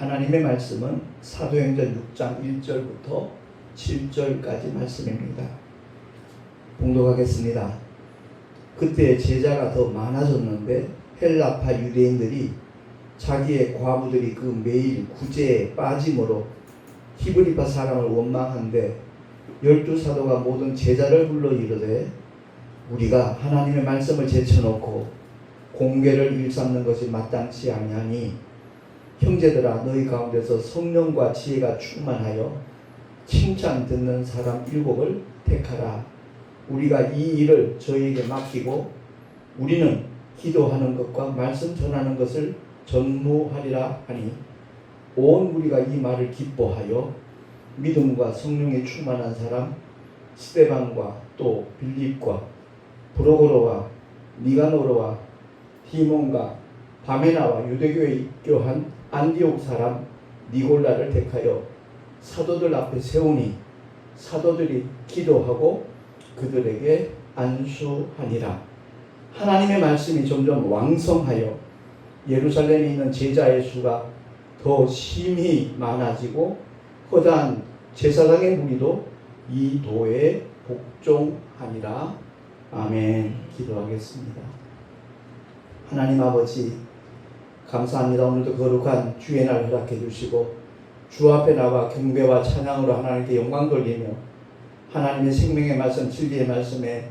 하나님의 말씀은 사도행전 6장 1절부터 7절까지 말씀입니다. 봉독하겠습니다. 그때 제자가 더 많아졌는데 헬라파 유대인들이 자기의 과부들이 그 매일 구제에 빠짐으로 히브리파 사람을 원망한데 12사도가 모든 제자를 불러 이르되 우리가 하나님의 말씀을 제쳐놓고 공개를 일삼는 것이 마땅치 아니하니 형제들아 너희 가운데서 성령과 지혜가 충만하여 칭찬 듣는 사람 7을 택하라. 우리가 이 일을 저희에게 맡기고 우리는 기도하는 것과 말씀 전하는 것을 전무하리라 하니 온 우리가 이 말을 기뻐하여 믿음과 성령에 충만한 사람 스데반과 또 빌립과 브로고로와 니가노르와 디몬과 바메나와 유대교에 입교한 안디옥 사람 니골라를 택하여 사도들 앞에 세우니 사도들이 기도하고 그들에게 안수하니라. 하나님의 말씀이 점점 왕성하여 예루살렘에 있는 제자의 수가 더 심히 많아지고 허다한 제사장의 무리도 이 도에 복종하니라. 아멘. 기도하겠습니다. 하나님 아버지 감사합니다. 오늘도 거룩한 주의 날 허락해 주시고 주 앞에 나와 경배와 찬양으로 하나님께 영광 돌리며 하나님의 생명의 말씀 진리의 말씀에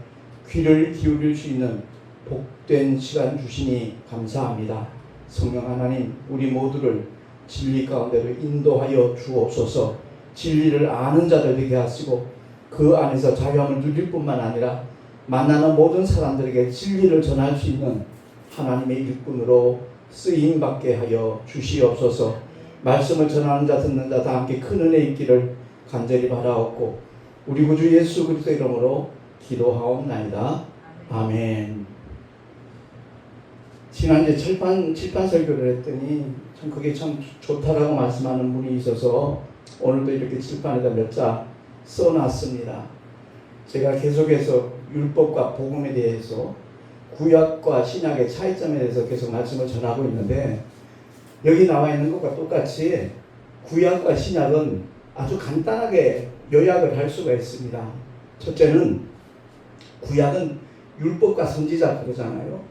귀를 기울일 수 있는 복된 시간 주시니 감사합니다. 성령 하나님 우리 모두를 진리 가운데로 인도하여 주옵소서. 진리를 아는 자들 되게 하시고 그 안에서 자유함을 누릴 뿐만 아니라 만나는 모든 사람들에게 진리를 전할 수 있는 하나님의 일꾼으로 쓰임받게 하여 주시옵소서. 말씀을 전하는 자 듣는 자 다 함께 큰 은혜 있기를 간절히 바라옵고 우리 구주 예수 그리스도 이름으로 기도하옵나이다. 아멘. 지난주에 칠판 설교를 했더니 참 그게 참 좋다라고 말씀하는 분이 있어서 오늘도 이렇게 칠판에다 몇 자 써놨습니다. 제가 계속해서 율법과 복음에 대해서 구약과 신약의 차이점에 대해서 계속 말씀을 전하고 있는데 여기 나와 있는 것과 똑같이 구약과 신약은 아주 간단하게 요약을 할 수가 있습니다. 첫째는 구약은 율법과 선지자 그러잖아요.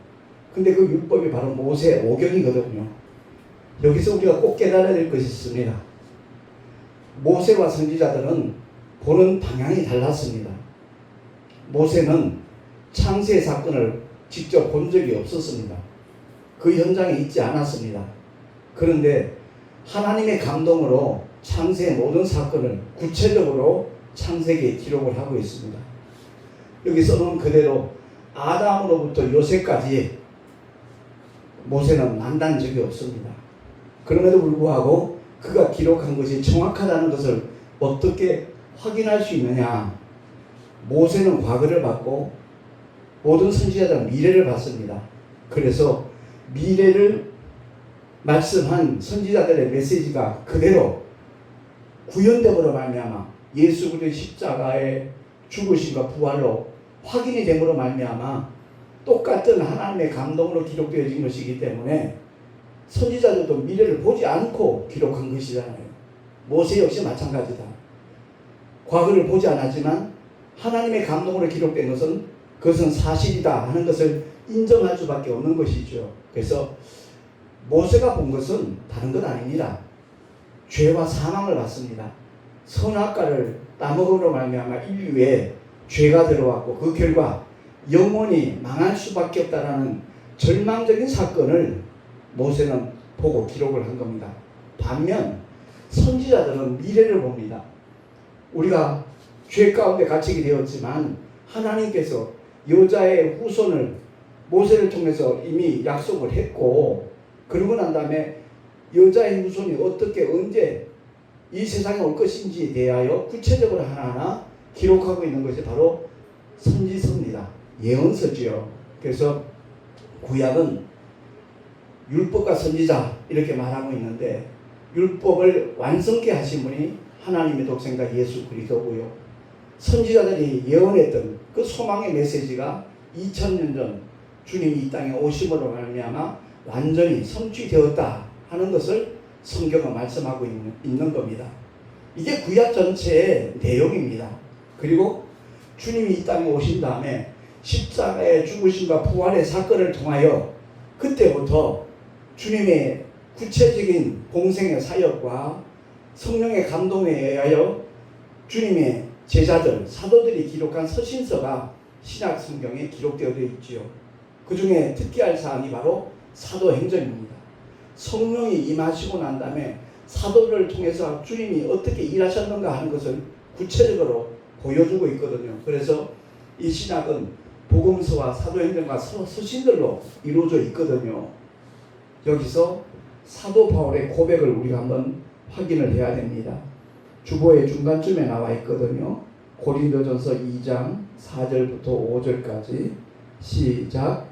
근데 그 율법이 바로 모세 오경이거든요. 여기서 우리가 꼭 깨달아야 될 것이 있습니다. 모세와 선지자들은 보는 방향이 달랐습니다. 모세는 창세 사건을 직접 본 적이 없었습니다. 그 현장에 있지 않았습니다. 그런데 하나님의 감동으로 창세의 모든 사건을 구체적으로 창세기에 기록을 하고 있습니다. 여기 써놓은 그대로 아담으로부터 요셉까지 모세는 만난 적이 없습니다. 그럼에도 불구하고 그가 기록한 것이 정확하다는 것을 어떻게 확인할 수 있느냐? 모세는 과거를 봤고 모든 선지자들은 미래를 봤습니다. 그래서 미래를 말씀한 선지자들의 메시지가 그대로 구현됨으로 말미암아 예수 그리스도의 십자가의 죽으심과 부활로 확인이 됨으로 말미암아 똑같은 하나님의 감동으로 기록되어진 것이기 때문에 선지자들도 미래를 보지 않고 기록한 것이잖아요. 모세 역시 마찬가지다. 과거를 보지 않았지만 하나님의 감동으로 기록된 것은 그것은 사실이다 하는 것을 인정할 수밖에 없는 것이죠. 그래서 모세가 본 것은 다른 것 아닙니다. 죄와 사망을 봤습니다. 선악과를 따먹으로 말미암아 인류에 죄가 들어왔고 그 결과 영원히 망할 수밖에 없다라는 절망적인 사건을 모세는 보고 기록을 한 겁니다. 반면 선지자들은 미래를 봅니다. 우리가 죄 가운데 갇히게 되었지만 하나님께서 여자의 후손을 모세를 통해서 이미 약속을 했고 그러고 난 다음에 여자의 후손이 어떻게 언제 이 세상에 올 것인지에 대하여 구체적으로 하나하나 기록하고 있는 것이 바로 선지서입니다. 예언서지요. 그래서 구약은 율법과 선지자 이렇게 말하고 있는데 율법을 완성케 하신 분이 하나님의 독생자 예수 그리스도고요. 선지자들이 예언했던 그 소망의 메시지가 2000년 전 주님이 이 땅에 오심으로 말미암아 완전히 성취되었다 하는 것을 성경은 말씀하고 있는 겁니다. 이게 구약 전체의 내용입니다. 그리고 주님이 이 땅에 오신 다음에 십자가의 죽으심과 부활의 사건을 통하여 그때부터 주님의 구체적인 공생의 사역과 성령의 감동에 의하여 주님의 제자들, 사도들이 기록한 서신서가 신약 성경에 기록되어 있지요. 그 중에 특기할 사항이 바로 사도행전입니다. 성령이 임하시고 난 다음에 사도를 통해서 주님이 어떻게 일하셨는가 하는 것을 구체적으로 보여주고 있거든요. 그래서 이 신약은 복음서와 사도행전과 서신들로 이루어져 있거든요. 여기서 사도 바울의 고백을 우리가 한번 확인을 해야 됩니다. 주보의 중간쯤에 나와 있거든요. 고린도전서 2장 4절부터 5절까지 시작.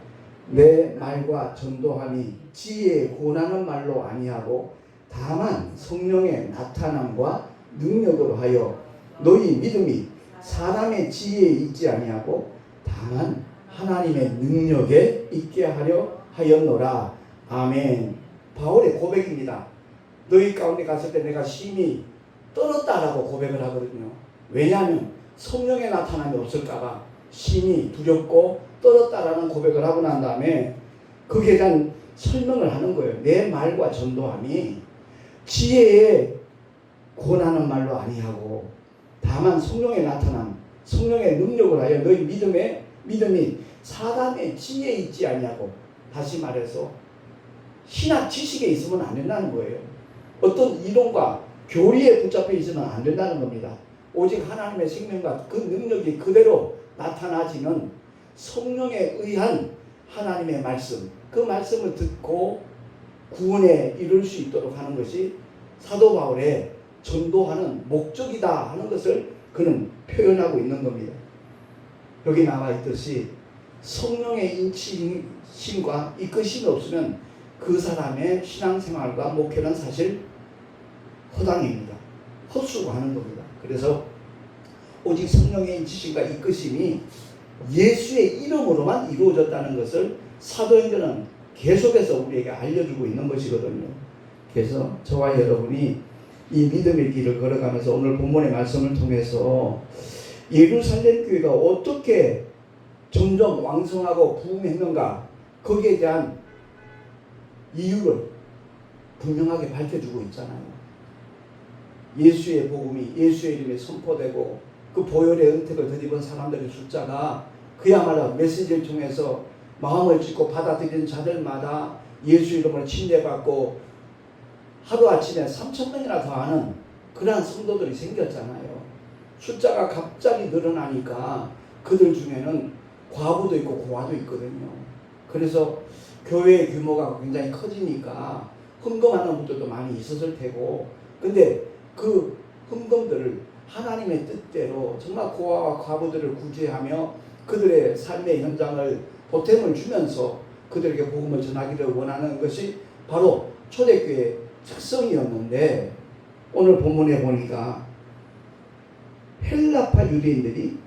내 말과 전도함이 지혜에 권하는 말로 아니하고 다만 성령의 나타남과 능력으로 하여 너희 믿음이 사람의 지혜에 있지 아니하고 다만 하나님의 능력에 있게 하려 하였노라. 아멘. 바울의 고백입니다. 너희 가운데 갔을 때 내가 심히 떨었다라고 고백을 하거든요. 왜냐하면 성령의 나타남이 없을까봐 심히 두렵고 떨었다라는 고백을 하고 난 다음에 거기에 대한 설명을 하는 거예요. 내 말과 전도함이 지혜에 권하는 말로 아니하고 다만 성령의 나타남, 성령의 능력을 하여 너희 믿음이 사람의 지혜에 있지 아니하고, 다시 말해서 신학 지식에 있으면 안 된다는 거예요. 어떤 이론과 교리에 붙잡혀 있으면 안 된다는 겁니다. 오직 하나님의 생명과 그 능력이 그대로 나타나지는 성령에 의한 하나님의 말씀, 그 말씀을 듣고 구원에 이룰 수 있도록 하는 것이 사도 바울의 전도하는 목적이다 하는 것을 그는 표현하고 있는 겁니다. 여기 나와 있듯이 성령의 인치심과 이끄심이 없으면 그 사람의 신앙생활과 목회는 사실 허당입니다. 헛수고 하는 겁니다. 그래서 오직 성령의 인치심과 이끄심이 예수의 이름으로만 이루어졌다는 것을 사도행전은 계속해서 우리에게 알려주고 있는 것이거든요. 그래서 저와 여러분이 이 믿음의 길을 걸어가면서 오늘 본문의 말씀을 통해서 예루살렘 교회가 어떻게 점점 왕성하고 부흥했는가, 거기에 대한 이유를 분명하게 밝혀주고 있잖아요. 예수의 복음이, 예수의 이름이 선포되고 그 보혈의 은택을 덧입은 사람들의 숫자가 그야말로 메시지를 통해서 마음을 짓고 받아들이는 자들마다 예수 이름을 침례받고 하루아침에 3,000명이나 더하는 그러한 성도들이 생겼잖아요. 숫자가 갑자기 늘어나니까 그들 중에는 과부도 있고 고아도 있거든요. 그래서 교회의 규모가 굉장히 커지니까 헌금하는 분들도 많이 있었을 테고, 근데 그 헌금들을 하나님의 뜻대로 정말 고아와 과부들을 구제하며 그들의 삶의 현장을 보탬을 주면서 그들에게 복음을 전하기를 원하는 것이 바로 초대교회의 특성이었는데, 오늘 본문에 보니까 헬라파 유대인들이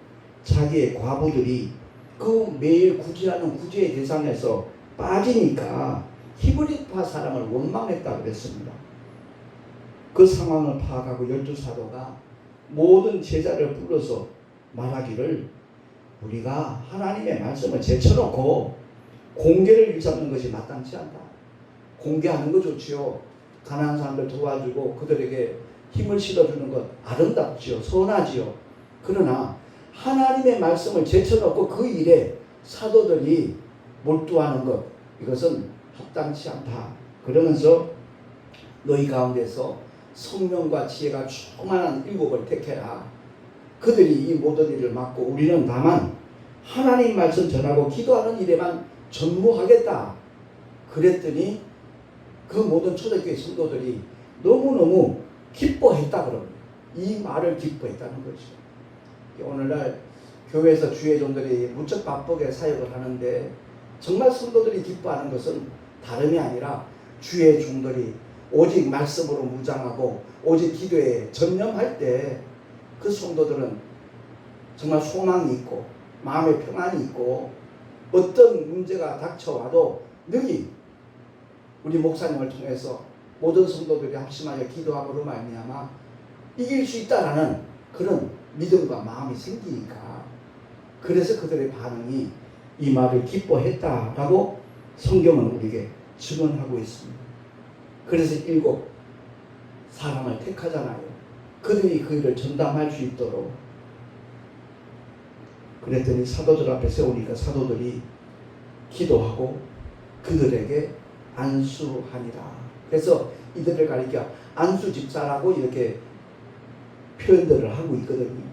자기의 과부들이 그 매일 구제하는 구제의 대상에서 빠지니까 히브리파 사람을 원망했다 그랬습니다. 그 상황을 파악하고 12사도가 모든 제자를 불러서 말하기를, 우리가 하나님의 말씀을 제쳐놓고 공개를 일삼는 것이 마땅치 않다. 공개하는 거 좋지요. 가난한 사람들 도와주고 그들에게 힘을 실어주는 것 아름답지요. 선하지요. 그러나 하나님의 말씀을 제쳐놓고 그 일에 사도들이 몰두하는 것, 이것은 합당치 않다. 그러면서 너희 가운데서 성령과 지혜가 충만한 일곱을 택해라. 그들이 이 모든 일을 맡고 우리는 다만 하나님 말씀 전하고 기도하는 일에만 전무하겠다. 그랬더니 그 모든 초대교회 성도들이 너무너무 기뻐했다 그럽니다. 이 말을 기뻐했다는 거죠. 오늘날 교회에서 주의 종들이 무척 바쁘게 사역을 하는데 정말 성도들이 기뻐하는 것은 다름이 아니라 주의 종들이 오직 말씀으로 무장하고 오직 기도에 전념할 때 그 성도들은 정말 소망이 있고 마음의 평안이 있고 어떤 문제가 닥쳐와도 능히 우리 목사님을 통해서 모든 성도들이 합심하여 기도함으로 말미암아 이길 수 있다라는 그런 믿음과 마음이 생기니까, 그래서 그들의 반응이 이 말을 기뻐했다라고 성경은 우리에게 증언하고 있습니다. 그래서 7 사람을 택하잖아요. 그들이 그 일을 전담할 수 있도록. 그랬더니 사도들 앞에 세우니까 사도들이 기도하고 그들에게 안수하니라. 그래서 이들을 가리켜 안수 집사라고 이렇게 표현들을 하고 있거든요.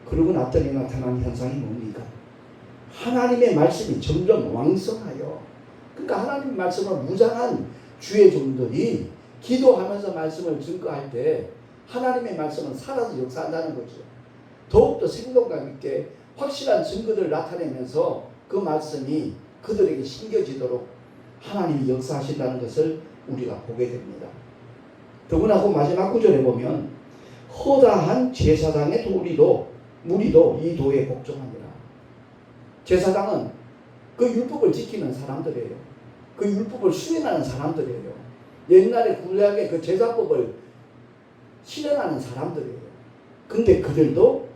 그러고 났더니 나타난 현상이 뭡니까? 하나님의 말씀이 점점 왕성하여, 그러니까 하나님의 말씀을 무장한 주의 종들이 기도하면서 말씀을 증거할 때 하나님의 말씀은 살아서 역사한다는 거죠. 더욱더 생동감 있게 확실한 증거들을 나타내면서 그 말씀이 그들에게 심겨지도록 하나님이 역사하신다는 것을 우리가 보게 됩니다. 더구나 그 마지막 구절에 보면 허다한 제사장의 무리도 이 도에 복종하니라. 제사장은 그 율법을 지키는 사람들이에요. 그 율법을 수행하는 사람들이에요. 옛날에 구약의 그 제사법을 실현하는 사람들이에요. 근데 그들도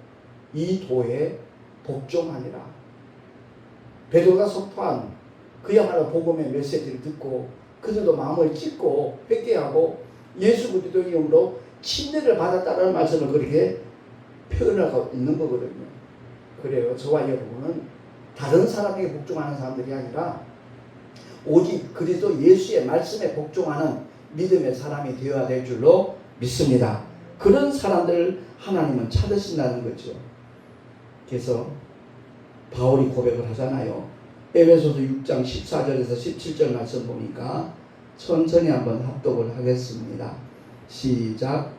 이 도에 복종하니라. 베드로가 선포한 그야말로 복음의 메시지를 듣고 그들도 마음을 찢고 회개하고 예수 그리스도의 이름으로 침례를 받았다는 말씀을 그렇게 표현하고 있는 거거든요. 그래요. 저와 여러분은 다른 사람에게 복종하는 사람들이 아니라 오직 그리스도 예수의 말씀에 복종하는 믿음의 사람이 되어야 될 줄로 믿습니다. 그런 사람들을 하나님은 찾으신다는 거죠. 그래서 바울이 고백을 하잖아요. 에베소서 6장 14절에서 17절 말씀 보니까 천천히 한번 합독을 하겠습니다. 시작.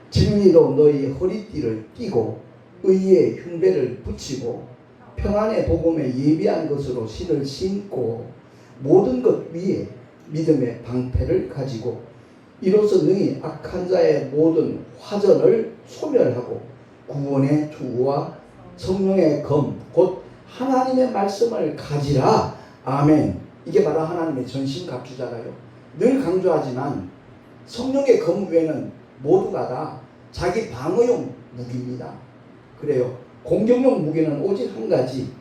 진리로 너희 허리띠를 띠고 의의 흉배를 붙이고 평안의 복음에 예비한 것으로 신을 신고 모든 것 위에 믿음의 방패를 가지고 이로써 능히 악한 자의 모든 화전을 소멸하고 구원의 투구와 성령의 검 곧 하나님의 말씀을 가지라. 아멘. 이게 바로 하나님의 전신갑주잖아요. 늘 강조하지만 성령의 검 외에는 모두가 다 자기 방어용 무기입니다. 그래요. 공격용 무기는 오직 한 가지,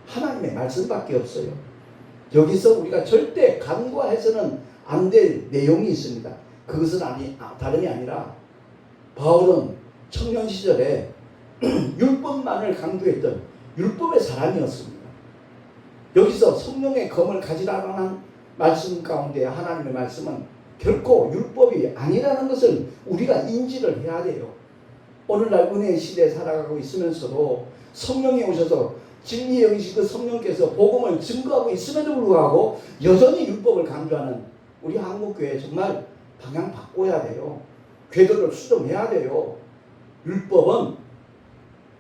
하나님의 말씀밖에 없어요. 여기서 우리가 절대 간과해서는 안 될 내용이 있습니다. 그것은 다름이 아니라 바울은 청년 시절에 율법만을 강조했던 율법의 사람이었습니다. 여기서 성령의 검을 가지라는 말씀 가운데 하나님의 말씀은 결코 율법이 아니라는 것을 우리가 인지를 해야 돼요. 오늘날 은혜의 시대에 살아가고 있으면서도 성령이 오셔서 진리의 영이신 그 성령께서 복음을 증거하고 있음에도 불구하고 여전히 율법을 강조하는 우리 한국교회 정말 방향 바꿔야 돼요. 궤도를 수정해야 돼요. 율법은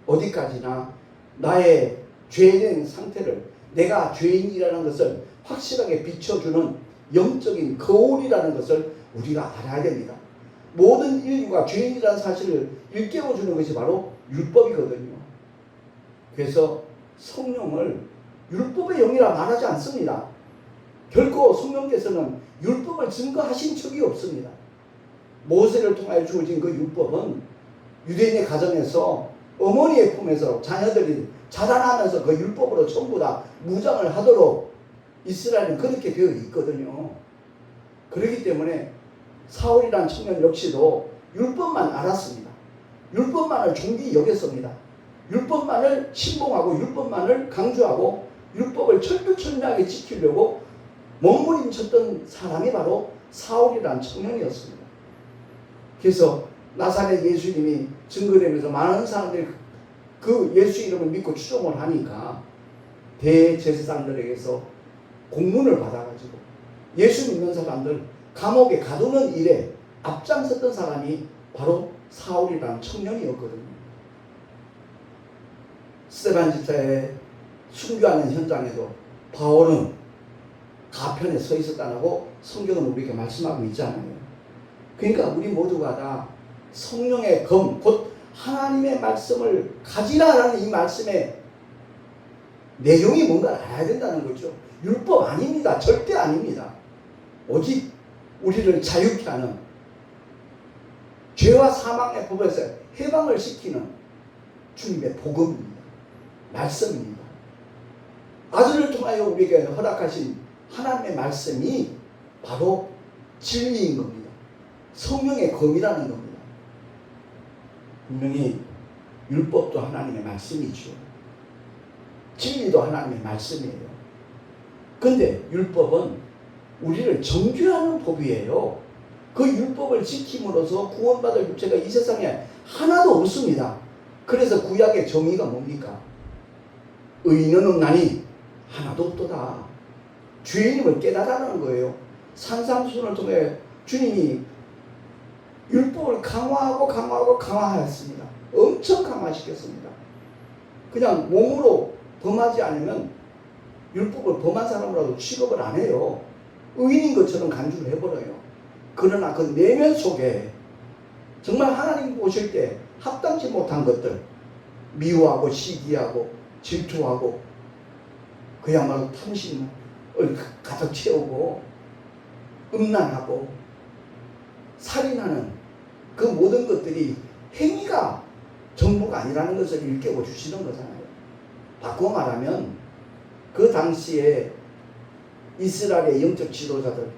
어디까지나 나의 죄인 상태를, 내가 죄인이라는 것을 확실하게 비춰주는 영적인 거울이라는 것을 우리가 알아야 됩니다. 모든 인류가 죄인이라는 사실을 일깨워주는 것이 바로 율법이거든요. 그래서 성령을 율법의 영이라 말하지 않습니다. 결코 성령께서는 율법을 증거하신 적이 없습니다. 모세를 통하여 주어진 그 율법은 유대인의 가정에서 어머니의 품에서 자녀들이 자라나면서 그 율법으로 전부 다 무장을 하도록 이스라엘은 그렇게 되어 있거든요. 그렇기 때문에 사울이라는 청년 역시도 율법만 알았습니다. 율법만을 존귀 여겼습니다. 율법만을 신봉하고 율법만을 강조하고 율법을 철두철미하게 지키려고 몸부림쳤던 사람이 바로 사울이라는 청년이었습니다. 그래서 나사렛 예수님이 증거되면서 많은 사람들이 그 예수 이름을 믿고 추종을 하니까 대제사장들에게서 공문을 받아가지고 예수 믿는 사람들 감옥에 가두는 일에 앞장섰던 사람이 바로 사울이라는 청년이었거든요. 스데반 집사의 순교하는 현장에도 바울은 가편에 서 있었다고 성경은 우리에게 말씀하고 있잖아요. 그러니까 우리 모두가 다 성령의 검, 곧 하나님의 말씀을 가지라라는 이 말씀의 내용이 뭔가 알아야 된다는 거죠. 율법 아닙니다. 절대 아닙니다. 오직 우리를 자유케 하는, 죄와 사망의 법에서 해방을 시키는 주님의 복음입니다. 말씀입니다. 아들을 통하여 우리에게 허락하신 하나님의 말씀이 바로 진리인 겁니다. 성령의 검이라는 겁니다. 분명히 율법도 하나님의 말씀이죠. 진리도 하나님의 말씀이에요. 근데 율법은 우리를 정죄하는 법이에요. 그 율법을 지킴으로써 구원받을 육체가 이 세상에 하나도 없습니다. 그래서 구약의 정의가 뭡니까? 의인은 없나니 하나도 없도다. 죄인임을 깨달아라는 거예요. 산상수훈을 통해 주님이 율법을 강화하였습니다. 엄청 강화시켰습니다. 그냥 몸으로 범하지 않으면 율법을 범한 사람으로도 취급을 안 해요. 의인인 것처럼 간주를 해버려요. 그러나 그 내면 속에 정말 하나님 보실 때 합당치 못한 것들, 미워하고 시기하고 질투하고 그야말로 탐심을 가득 채우고 음란하고 살인하는 그 모든 것들이 행위가 전부가 아니라는 것을 일깨워 주시는 거잖아요. 바꿔 말하면 그 당시에 이스라엘의 영적 지도자들,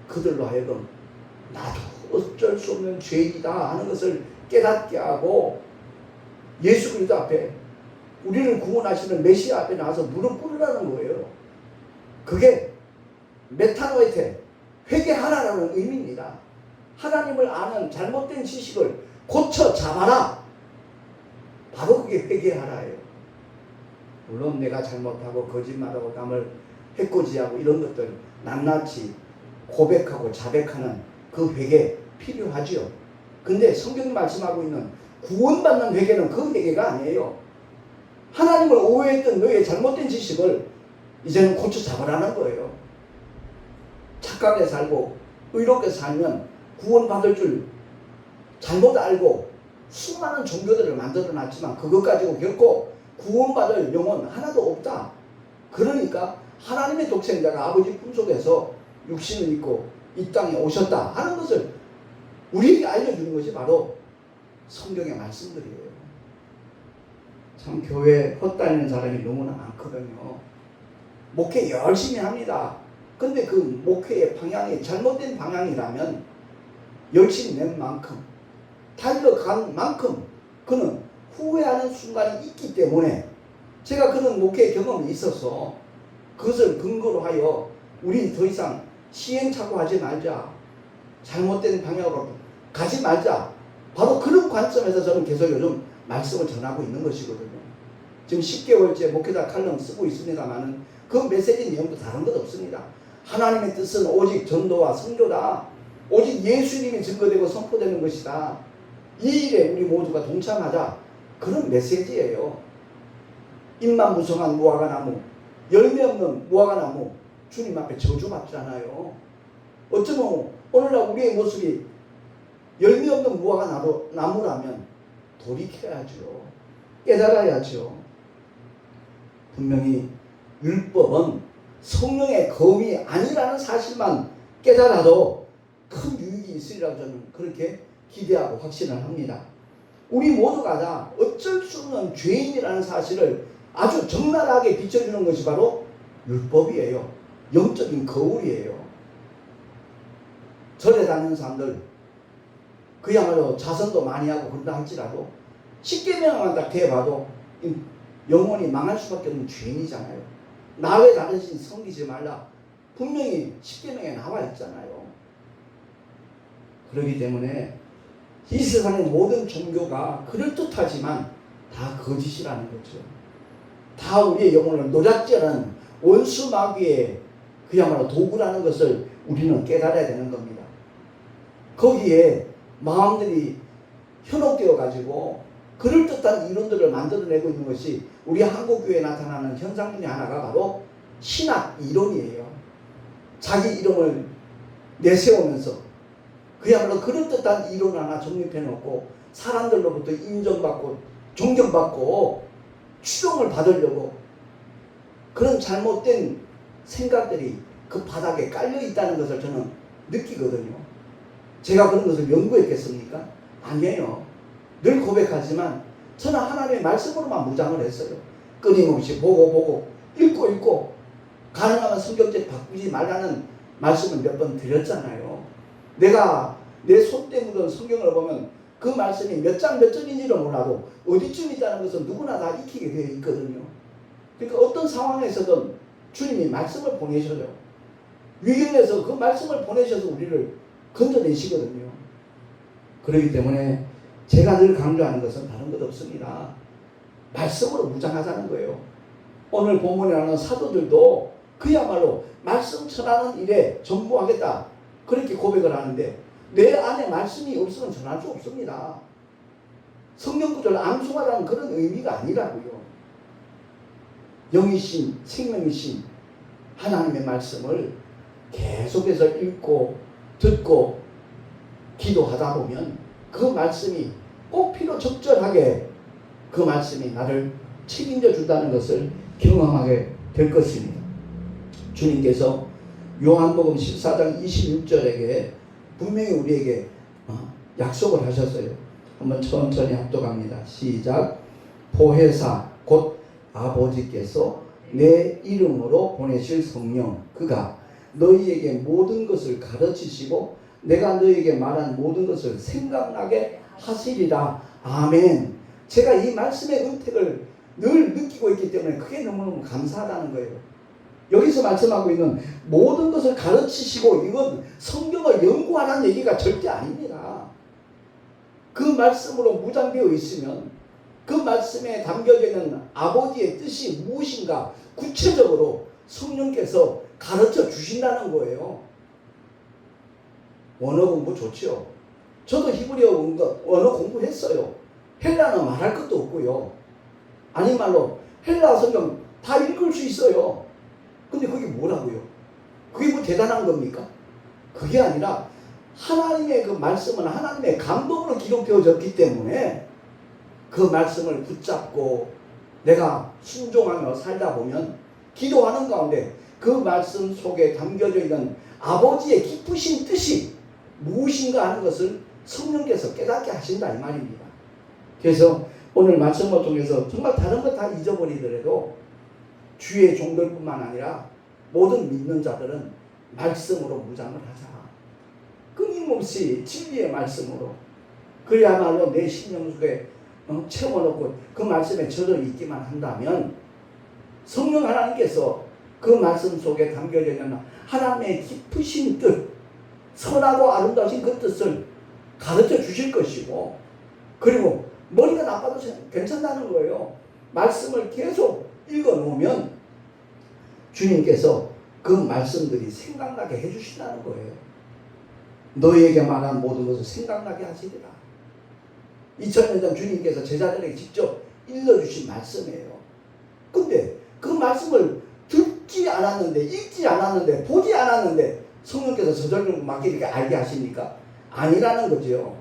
그들로 하여금 나도 어쩔 수 없는 죄인이다 하는 것을 깨닫게 하고 예수 그리스도 앞에, 우리를 구원하시는 메시아 앞에 나와서 무릎 꿇으라는 거예요. 그게 메타노이테, 회개하라는 의미입니다. 하나님을 아는 잘못된 지식을 고쳐 잡아라. 바로 그게 회개하라예요. 물론 내가 잘못하고 거짓말하고 남을 해코지하고 이런 것들 낱낱이 고백하고 자백하는 그 회개 필요하지요. 근데 성경이 말씀하고 있는 구원받는 회개는 그 회개가 아니에요. 하나님을 오해했던 너의 잘못된 지식을 이제는 고쳐 잡으라는 거예요. 착하게 살고 의롭게 살면 구원받을 줄 잘못 알고 수많은 종교들을 만들어 놨지만 그것 가지고 결코 구원받을 영혼 하나도 없다. 그러니까 하나님의 독생자가 아버지 품속에서 육신을 입고 이 땅에 오셨다 하는 것을 우리에게 알려주는 것이 바로 성경의 말씀들이에요. 참 교회에 헛다니는 사람이 너무나 많거든요. 목회 열심히 합니다. 근데 그 목회의 방향이 잘못된 방향이라면 열심히 낸 만큼, 달려간 만큼 그는 후회하는 순간이 있기 때문에, 제가 그런 목회 경험이 있어서 그것을 근거로 하여 우리 더 이상 시행착오하지 말자, 잘못된 방향으로 가지 말자, 바로 그런 관점에서 저는 계속 요즘 말씀을 전하고 있는 것이거든요. 지금 10개월째 목회자 칼럼 쓰고 있습니다만은 그 메시지 내용도 다른 것 없습니다. 하나님의 뜻은 오직 전도와 선교다. 오직 예수님이 증거되고 선포되는 것이다. 이 일에 우리 모두가 동참하자. 그런 메시지예요. 잎만 무성한 무화과 나무, 열매 없는 무화과 나무, 주님 앞에 저주받잖아요. 어쩌면 오늘날 우리의 모습이 열매 없는 무화과 나무라면 돌이켜야죠. 깨달아야죠. 분명히 율법은 성령의 검이 아니라는 사실만 깨달아도 큰 유익이 있으리라고 저는 그렇게 기대하고 확신을 합니다. 우리 모두가 다 어쩔 수 없는 죄인이라는 사실을 아주 적나라하게 비춰주는 것이 바로 율법이에요. 영적인 거울이에요. 절에 다니는 사람들 그야말로 자선도 많이 하고 그런다 할지라도 10계명만 딱 대봐도 영혼이 망할 수밖에 없는 죄인이잖아요. 나 외 다른 신 섬기지 말라. 분명히 10계명에 나와 있잖아요. 그렇기 때문에 이 세상의 모든 종교가 그럴듯하지만 다 거짓이라는 거죠. 다 우리의 영혼을 노략질하는 원수 마귀의 그야말로 도구라는 것을 우리는 깨달아야 되는 겁니다. 거기에 마음들이 현혹되어 가지고 그럴듯한 이론들을 만들어내고 있는 것이 우리 한국교회에 나타나는 현상 중에 하나가 바로 신학 이론이에요. 자기 이름을 내세우면서 그야말로 그럴듯한 이론 하나 정립해놓고 사람들로부터 인정받고 존경받고 추종을 받으려고 그런 잘못된 생각들이 그 바닥에 깔려 있다는 것을 저는 느끼거든요. 제가 그런 것을 연구했겠습니까? 아니에요. 늘 고백하지만 저는 하나님의 말씀으로만 무장을 했어요. 끊임없이 보고 읽고 가능하면 성경책 바꾸지 말라는 말씀을 몇 번 드렸잖아요. 내가 내 손때 묻은 성경을 보면 그 말씀이 몇 장 몇 절인지는 몰라도 어디쯤 있다는 것은 누구나 다 익히게 되어 있거든요. 그러니까 어떤 상황에서든 주님이 말씀을 보내셔요. 위기에서 그 말씀을 보내셔서 우리를 건져내시거든요. 그렇기 때문에 제가 늘 강조하는 것은 다른 것 없습니다. 말씀으로 무장하자는 거예요. 오늘 본문에 나오는 사도들도 그야말로 말씀 전하는 일에 전무하겠다 그렇게 고백을 하는데 내 안에 말씀이 없으면 전할 수 없습니다. 성경 구절을 암송하라는 그런 의미가 아니라고요. 영이신 생명이신 하나님의 말씀을 계속해서 읽고 듣고 기도하다 보면 그 말씀이 꼭 필요 적절하게 그 말씀이 나를 책임져 준다는 것을 경험하게 될 것입니다. 주님께서 요한복음 14장 26절에 분명히 우리에게 약속을 하셨어요. 한번 천천히 합독합니다. 시작. 보혜사 곧 아버지께서 내 이름으로 보내실 성령 그가 너희에게 모든 것을 가르치시고 내가 너희에게 말한 모든 것을 생각나게 하시리라. 아멘. 제가 이 말씀의 은택을 늘 느끼고 있기 때문에 그게 너무너무 감사하다는 거예요. 여기서 말씀하고 있는 모든 것을 가르치시고 이건 성경을 연구하라는 얘기가 절대 아닙니다. 그 말씀으로 무장되어 있으면 그 말씀에 담겨져 있는 아버지의 뜻이 무엇인가 구체적으로 성령께서 가르쳐 주신다는 거예요. 원어 공부 좋죠. 저도 히브리어 언어 공부했어요. 헬라는 말할 것도 없고요. 아니 말로 헬라 성경 다 읽을 수 있어요. 근데 그게 뭐라고요? 그게 뭐 대단한 겁니까? 그게 아니라 하나님의 그 말씀은 하나님의 감동으로 기록되어졌기 때문에 그 말씀을 붙잡고 내가 순종하며 살다 보면 기도하는 가운데 그 말씀 속에 담겨져 있는 아버지의 깊으신 뜻이 무엇인가 하는 것을 성령께서 깨닫게 하신다 이 말입니다. 그래서 오늘 말씀을 통해서 정말 다른 거 다 잊어버리더라도 주의 종들뿐만 아니라 모든 믿는 자들은 말씀으로 무장을 하자. 끊임없이 진리의 말씀으로 그야말로 내 심령 속에 채워놓고 그 말씀에 젖어 있기만 한다면 성령 하나님께서 그 말씀 속에 담겨져 있는 하나님의 깊으신 뜻, 선하고 아름다우신 그 뜻을 가르쳐 주실 것이고 그리고 머리가 나빠도 괜찮다는 거예요. 말씀을 계속 읽어놓으면 주님께서 그 말씀들이 생각나게 해주신다는 거예요. 너희에게 말한 모든 것을 생각나게 하시리라. 2000년 전 주님께서 제자들에게 직접 일러주신 말씀이에요. 근데 그 말씀을 듣지 않았는데 읽지 않았는데 보지 않았는데 성령께서 저절로 막 이렇게 알게 하십니까? 아니라는 거죠.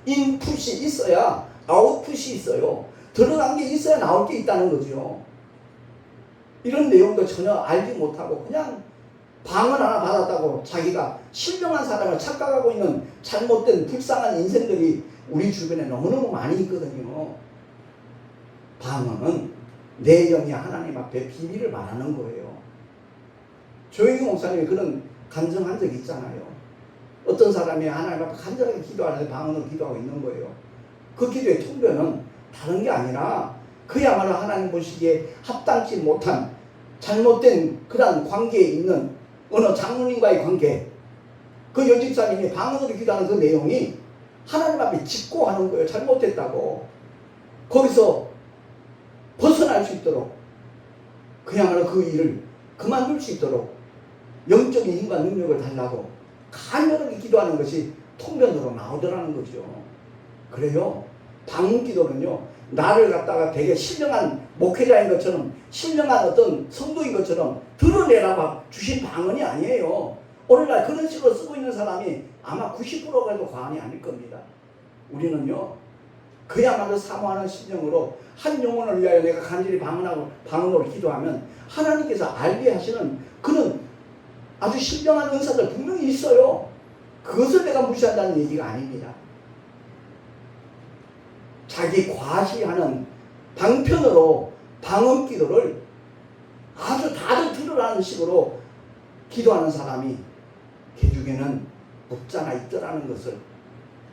인풋이 있어야 아웃풋이 있어요. 들어간 게 있어야 나올 게 있다는 거죠. 이런 내용도 전혀 알지 못하고 그냥 방언 하나 받았다고 자기가 신령한 사람을 착각하고 있는 잘못된 불쌍한 인생들이 우리 주변에 너무너무 많이 있거든요. 방언은 내 영이 하나님 앞에 비밀을 말하는 거예요. 조영희 목사님이 그런 간증한 적 있잖아요. 어떤 사람이 하나님 앞에 간절하게 기도하는데 방언으로 기도하고 있는 거예요. 그 기도의 통변은 다른 게 아니라 그야말로 하나님 보시기에 합당치 못한 잘못된 그런 관계에 있는 어느 장로님과의 관계, 그 연집사님이 방언으로 기도하는 그 내용이 하나님 앞에 직고하는 거예요. 잘못했다고. 거기서 벗어날 수 있도록 그야말로 그 일을 그만둘 수 있도록 영적인 힘과 능력을 달라고 간절하게 기도하는 것이 통변으로 나오더라는 거죠. 그래요. 방언 기도는요, 나를 갖다가 되게 신령한 목회자인 것처럼 신령한 어떤 성도인 것처럼 드러내라고 주신 방언이 아니에요. 오늘날 그런 식으로 쓰고 있는 사람이 아마 90%가 해도 과언이 아닐 겁니다. 우리는요, 그야말로 사모하는 심령으로 한 영혼을 위하여 내가 간절히 방언으로 기도하면 하나님께서 알게 하시는 그런 아주 신령한 은사들 분명히 있어요. 그것을 내가 무시한다는 얘기가 아닙니다. 자기 과시하는 방편으로 방언 기도를 아주 다들 들으라는 식으로 기도하는 사람이 개중에는 없잖아 있더라는 것을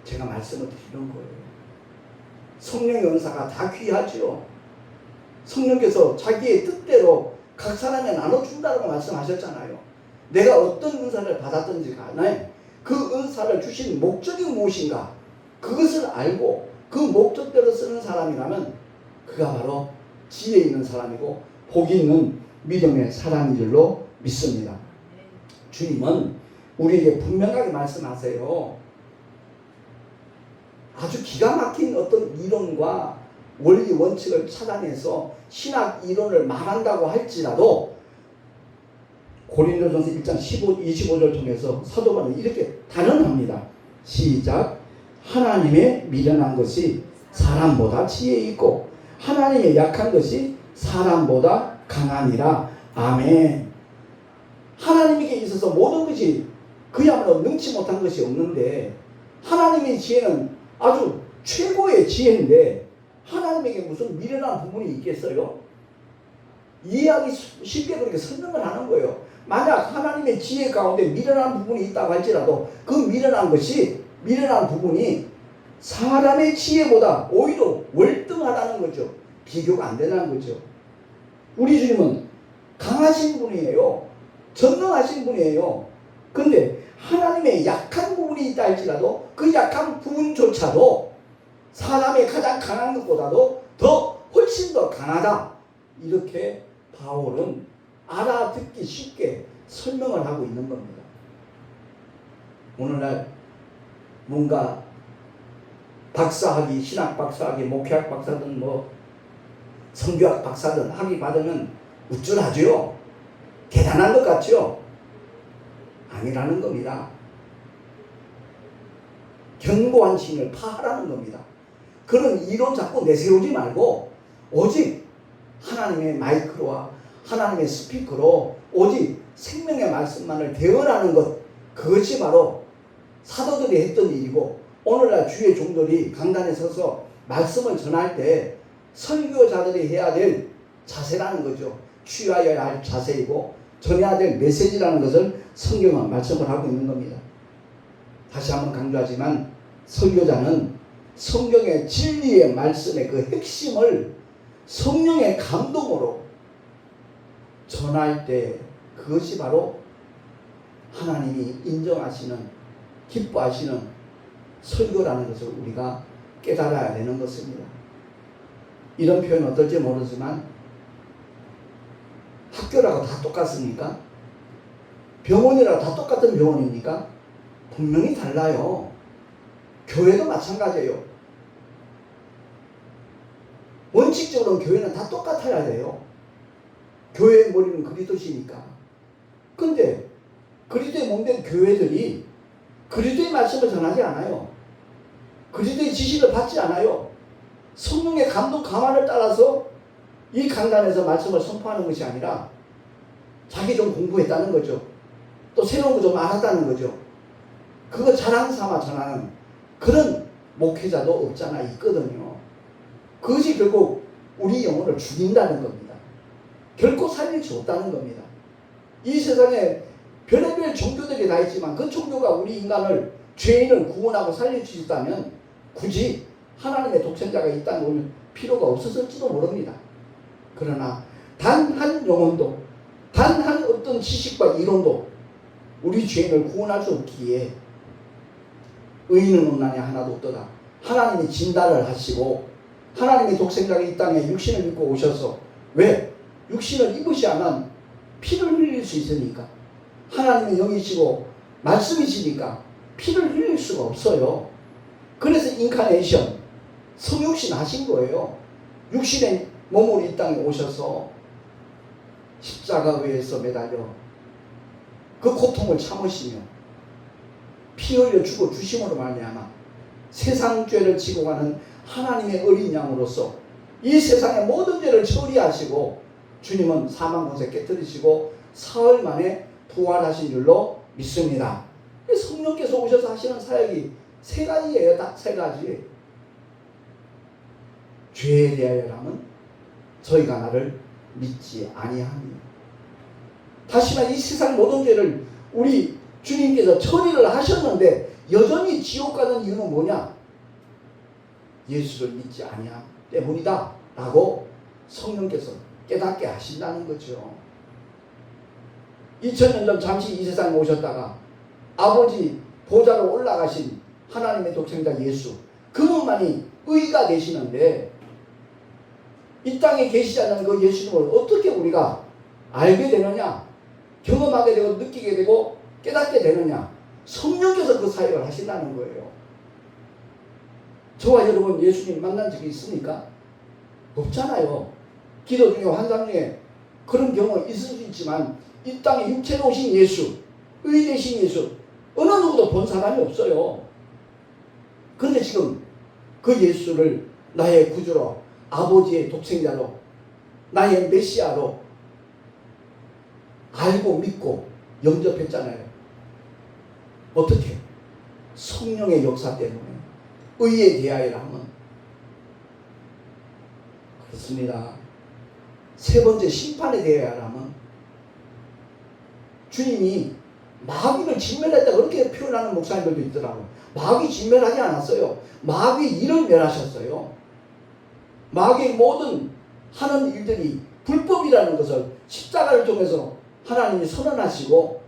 제가 말씀을 드리는 거예요. 성령의 은사가 다 귀하지요. 성령께서 자기의 뜻대로 각 사람에 나눠준다고 말씀하셨잖아요. 내가 어떤 은사를 받았든지 간에 그 은사를 주신 목적이 무엇인가 그것을 알고 그 목적대로 쓰는 사람이라면 그가 바로 지혜 있는 사람이고 복이 있는 믿음의 사람인 줄로 믿습니다. 주님은 우리에게 분명하게 말씀하세요. 아주 기가 막힌 어떤 이론과 원리 원칙을 찾아내서 신학 이론을 말한다고 할지라도 고린도전서 1장 25절 통해서 사도 바울은 이렇게 단언합니다. 시작. 하나님의 미련한 것이 사람보다 지혜 있고 하나님의 약한 것이 사람보다 강함이라. 아멘. 하나님에게 있어서 모든 것이 그야말로 능치 못한 것이 없는데 하나님의 지혜는 아주 최고의 지혜인데 하나님에게 무슨 미련한 부분이 있겠어요? 이해하기 쉽게 그렇게 설명을 하는 거예요. 만약 하나님의 지혜 가운데 미련한 부분이 있다고 할지라도 그 미련한 부분이 사람의 지혜보다 오히려 월등하다는 거죠. 비교가 안 되는 거죠. 우리 주님은 강하신 분이에요. 전능하신 분이에요. 근데 하나님의 약한 부분이 있다 할지라도 그 약한 부분조차도 사람의 가장 강한 것보다도 훨씬 더 강하다. 이렇게 바울은 알아듣기 쉽게 설명을 하고 있는 겁니다. 오늘날 뭔가 박사학위, 신학 박사학위, 목회학 박사든 성교학 박사든 학위 받으면 우쭐하죠. 대단한 것 같죠. 아니라는 겁니다. 견고한 신을 파하라는 겁니다. 그런 이론 자꾸 내세우지 말고 오직 하나님의 마이크로와 하나님의 스피커로 오직 생명의 말씀만을 대언하는 것, 그것이 바로 사도들이 했던 일이고 오늘날 주의 종들이 강단에 서서 말씀을 전할 때 설교자들이 해야 될 자세라는 거죠. 취하여야 할 자세이고 전해야 될 메시지라는 것을 성경은 말씀을 하고 있는 겁니다. 다시 한번 강조하지만 설교자는 성경의 진리의 말씀의 그 핵심을 성령의 감동으로 전할 때 그것이 바로 하나님이 인정하시는 기뻐하시는 설교라는 것을 우리가 깨달아야 되는 것입니다. 이런 표현 어떨지 모르지만 학교라고 다 똑같습니까? 병원이라고 다 똑같은 병원입니까? 분명히 달라요. 교회도 마찬가지예요. 원칙적으로 교회는 다 똑같아야 돼요. 교회의 머리는 그리스도시니까. 근데 그리스도의 몸된 교회들이 그리스도의 말씀을 전하지 않아요. 그리스도의 지식을 받지 않아요. 성령의 감동 감화를 따라서 이 강단에서 말씀을 선포하는 것이 아니라 자기 좀 공부했다는 거죠. 또 새로운 거 좀 알았다는 거죠. 그거 자랑 삼아 전하는 그런 목회자도 없잖아 있거든요. 그것이 결국 우리 영혼을 죽인다는 겁니다. 결코 살릴 수 없다는 겁니다. 이 세상에 별의별 종교들이 다 있지만 그 종교가 우리 인간을 죄인을 구원하고 살릴 수 있다면 굳이 하나님의 독생자가 이 땅에 올 필요가 없었을지도 모릅니다. 그러나 단 한 영혼도 단 한 어떤 지식과 이론도 우리 죄인을 구원할 수 없기에 의인은 없나니 하나도 없도다. 하나님이 진단을 하시고 하나님의 독생자가 이 땅에 육신을 입고 오셔서 왜? 육신을 입으셔야만 피를 흘릴 수 있으니까. 하나님의 영이시고 말씀이시니까 피를 흘릴 수가 없어요. 그래서 인카네이션 성육신 하신 거예요. 육신의 몸으로 이 땅에 오셔서 십자가 위에서 매달려 그 고통을 참으시며 피 흘려 죽어 주심으로 말미암아 세상 죄를 지고 가는 하나님의 어린 양으로서 이 세상의 모든 죄를 처리하시고 주님은 사망 권세 깨뜨리시고 사흘 만에 부활하신 줄로 믿습니다. 성령께서 오셔서 하시는 사역이 세 가지예요. 딱 세 가지. 죄에 대하여라면 저희가 나를 믿지 아니하니. 다시 말해 이 세상 모든 죄를 우리 주님께서 처리를 하셨는데 여전히 지옥 가는 이유는 뭐냐? 예수를 믿지 아니함 때문이다 라고 성령께서 깨닫게 하신다는 거죠. 2000년 전 잠시 이 세상에 오셨다가 아버지 보좌로 올라가신 하나님의 독생자 예수, 그분만이 의가 되시는데 이 땅에 계시지 않는 그 예수님을 어떻게 우리가 알게 되느냐, 경험하게 되고 느끼게 되고 깨닫게 되느냐? 성령께서 그 사역을 하신다는 거예요. 저와 여러분 예수님 만난 적이 있습니까? 없잖아요. 기도 중에 환상 중에 그런 경험이 있을 수 있지만 이 땅에 육체로 오신 예수, 의 되신 예수 어느 누구도 본 사람이 없어요. 그런데 지금 그 예수를 나의 구주로, 아버지의 독생자로, 나의 메시아로 알고 믿고 영접했잖아요. 어떻게? 성령의 역사 때문에. 의에 대하여라면 그렇습니다. 세 번째 심판에 대하여라면 주님이 마귀를 진멸했다 그렇게 표현하는 목사님들도 있더라고요. 마귀 진멸하지 않았어요. 마귀 일을 멸하셨어요. 마귀의 모든 하는 일들이 불법이라는 것을 십자가를 통해서 하나님이 선언하시고,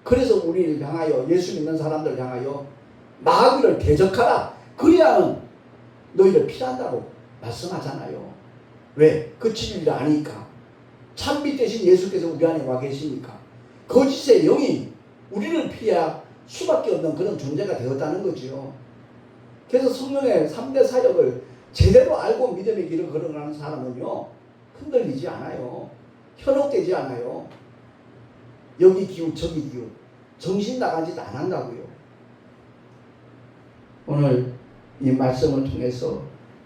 그래서 우리를 향하여, 예수 믿는 사람들을 향하여 마귀를 대적하라. 그래야만 너희를 피한다고 말씀하잖아요. 왜? 그 진리를 아니까. 참빛 대신 예수께서 우리 안에 와 계시니까. 거짓의 영이 우리를 피할 수밖에 없는 그런 존재가 되었다는 거지요. 그래서 성령의 3대 사역을 제대로 알고 믿음의 길을 걸어가는 사람은요, 흔들리지 않아요. 현혹되지 않아요. 여기 기웃 저기 기웃 정신 나간 짓 안 한다고요. 오늘 이 말씀을 통해서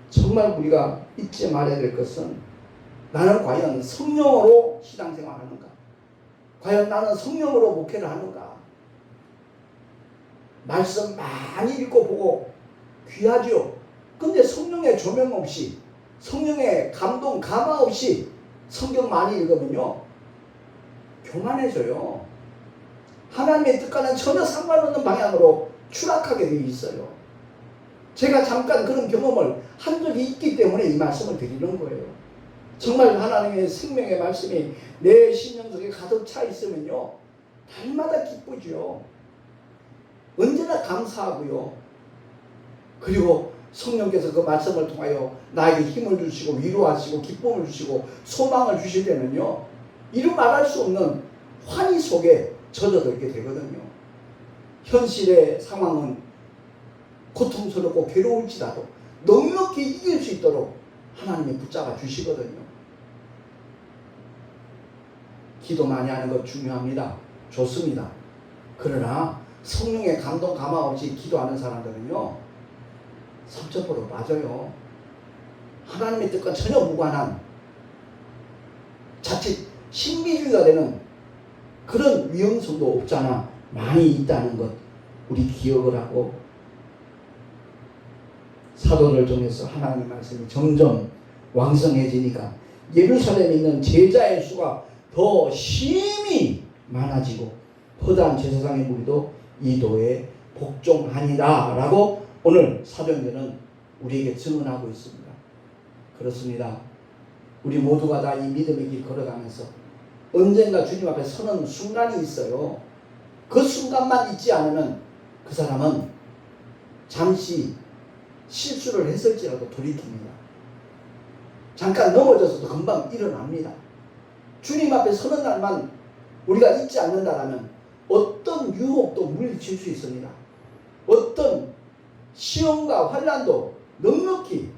정말 우리가 잊지 말아야 될 것은, 나는 과연 성령으로 신앙생활하는가? 과연 나는 성령으로 목회를 하는가? 말씀 많이 읽고 보고 귀하죠. 근데 성령의 조명 없이, 성령의 감동 감화 없이 성경 많이 읽으면요, 교만해져요. 하나님의 뜻과는 전혀 상관없는 방향으로 추락하게 되어 있어요. 제가 잠깐 그런 경험을 한 적이 있기 때문에 이 말씀을 드리는 거예요. 정말 하나님의 생명의 말씀이 내 심령 속에 가득 차 있으면요, 날마다 기쁘죠. 언제나 감사하고요. 그리고 성령께서 그 말씀을 통하여 나에게 힘을 주시고 위로하시고 기쁨을 주시고 소망을 주실 때는요, 이루 말할 수 없는 환희 속에 젖어들게 되거든요. 현실의 상황은 고통스럽고 괴로울지라도 넉넉히 이길 수 있도록 하나님이 붙잡아 주시거든요. 기도 많이 하는 것 중요합니다. 좋습니다. 그러나 성령의 감동 감화 없이 기도하는 사람들은요, 삼천포로 빠져요. 하나님의 뜻과 전혀 무관한 자칫 신비주의가 되는 그런 위험성도 없잖아 많이 있다는 것 우리 기억을 하고, 사도를 통해서 하나님의 말씀이 점점 왕성해지니까 예루살렘에 있는 제자의 수가 더 심히 많아지고 허다한 제사장의 무리도 이 도에 복종하니라 라고 오늘 사도행전은 우리에게 증언하고 있습니다. 그렇습니다. 우리 모두가 다 이 믿음의 길 걸어가면서 언젠가 주님 앞에 서는 순간이 있어요. 그 순간만 잊지 않으면 그 사람은 잠시 실수를 했을지라도 돌이킵니다. 잠깐 넘어져서도 금방 일어납니다. 주님 앞에 서는 날만 우리가 잊지 않는다라면 어떤 유혹도 물리칠 수 있습니다. 어떤 시험과 환난도 넉넉히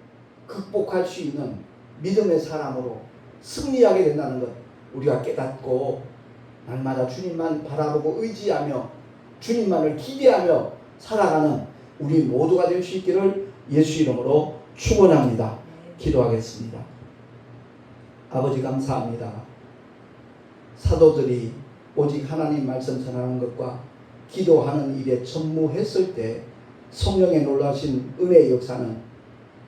극복할 수 있는 믿음의 사람으로 승리하게 된다는 것 우리가 깨닫고, 날마다 주님만 바라보고 의지하며 주님만을 기대하며 살아가는 우리 모두가 될 수 있기를 예수 이름으로 축원합니다. 기도하겠습니다. 아버지 감사합니다. 사도들이 오직 하나님 말씀 전하는 것과 기도하는 일에 전무했을 때 성령의 놀라신 은혜의 역사는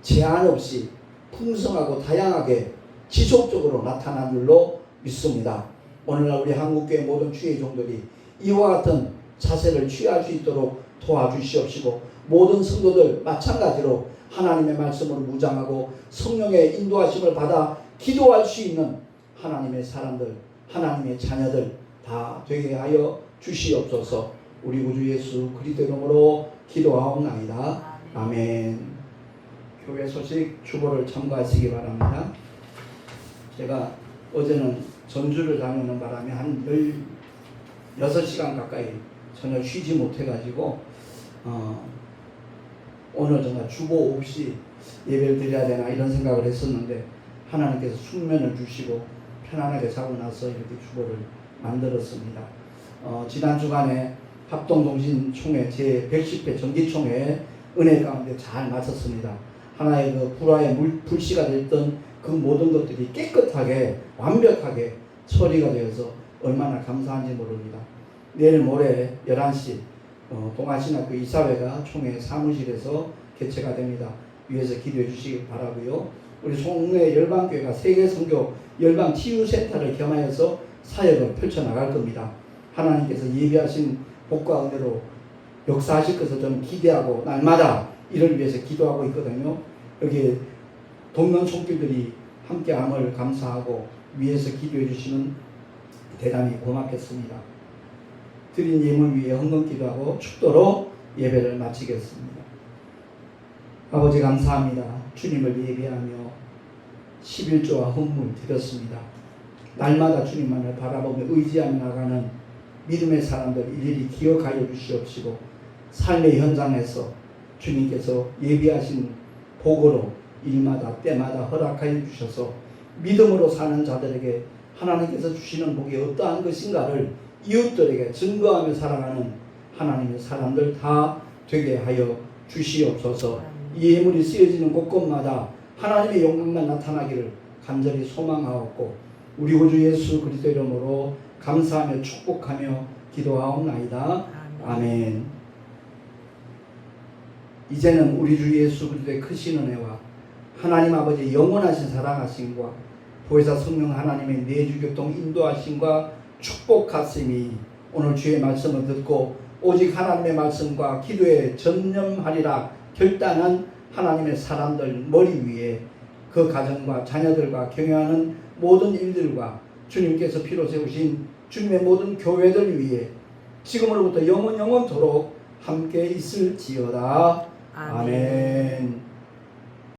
제한 없이 풍성하고 다양하게 지속적으로 나타난 줄로 믿습니다. 오늘날 우리 한국교회 모든 주의 종들이 이와 같은 자세를 취할 수 있도록 도와주시옵시고, 모든 성도들 마찬가지로 하나님의 말씀으로 무장하고 성령의 인도하심을 받아 기도할 수 있는 하나님의 사람들, 하나님의 자녀들 다 되게 하여 주시옵소서. 우리 구주 예수 그리스도 이름으로 기도하옵나이다. 아멘. 교회 소식 주보를 참고하시기 바랍니다. 제가 어제는 전주를 다니는 바람에 한 16시간 가까이 전혀 쉬지 못해가지고 오늘 정말 주보 없이 예배를 드려야 되나 이런 생각을 했었는데, 하나님께서 숙면을 주시고 편안하게 자고 나서 이렇게 주보를 만들었습니다. 지난 주간에 합동동신총회 제110회 정기총회 은혜 가운데 잘 마쳤습니다. 하나의 그 불화의 불씨가 됐던 그 모든 것들이 깨끗하게 완벽하게 처리가 되어서 얼마나 감사한지 모릅니다. 내일 모레 11시 동아신학교 이사회가 총회 사무실에서 개최가 됩니다. 위에서 기도해 주시기 바라고요. 우리 송내 열방교회가 세계선교 열방치유센터를 겸하여서 사역을 펼쳐나갈 겁니다. 하나님께서 예비하신 복과 은혜로 역사하실 것을 저는 기대하고 날마다 이를 위해서 기도하고 있거든요. 여기 돕는 손길들이 함께함을 감사하고 위에서 기도해 주시면 대단히 고맙겠습니다. 드린 예물 위에 헌금 기도하고 축도로 예배를 마치겠습니다. 아버지 감사합니다. 주님을 예배하며 11조와 헌물 드렸습니다. 날마다 주님만을 바라보며 의지하며 나가는 믿음의 사람들 일일이 기억하여 주시옵시고, 삶의 현장에서 주님께서 예비하신 복으로 일마다 때마다 허락하여 주셔서 믿음으로 사는 자들에게 하나님께서 주시는 복이 어떠한 것인가를 이웃들에게 증거하며 살아가는 하나님의 사람들 다 되게 하여 주시옵소서. 이 예물이 쓰여지는 곳곳마다 하나님의 영광만 나타나기를 간절히 소망하옵고, 우리 구주 예수 그리스도 이름으로 감사하며 축복하며 기도하옵나이다. 아멘. 이제는 우리 주 예수 그리스도의 크신 은혜와 하나님 아버지의 영원하신 사랑하심과 보혜사 성령 하나님의 내주교통 인도하심과 축복하심이 오늘 주의 말씀을 듣고 오직 하나님의 말씀과 기도에 전념하리라 결단한 하나님의 사람들 머리 위에 그 가정과 자녀들과 경영하는 모든 일들과 주님께서 피로 세우신 주님의 모든 교회들 위에 지금으로부터 영원토록 함께 있을지어다. 아멘.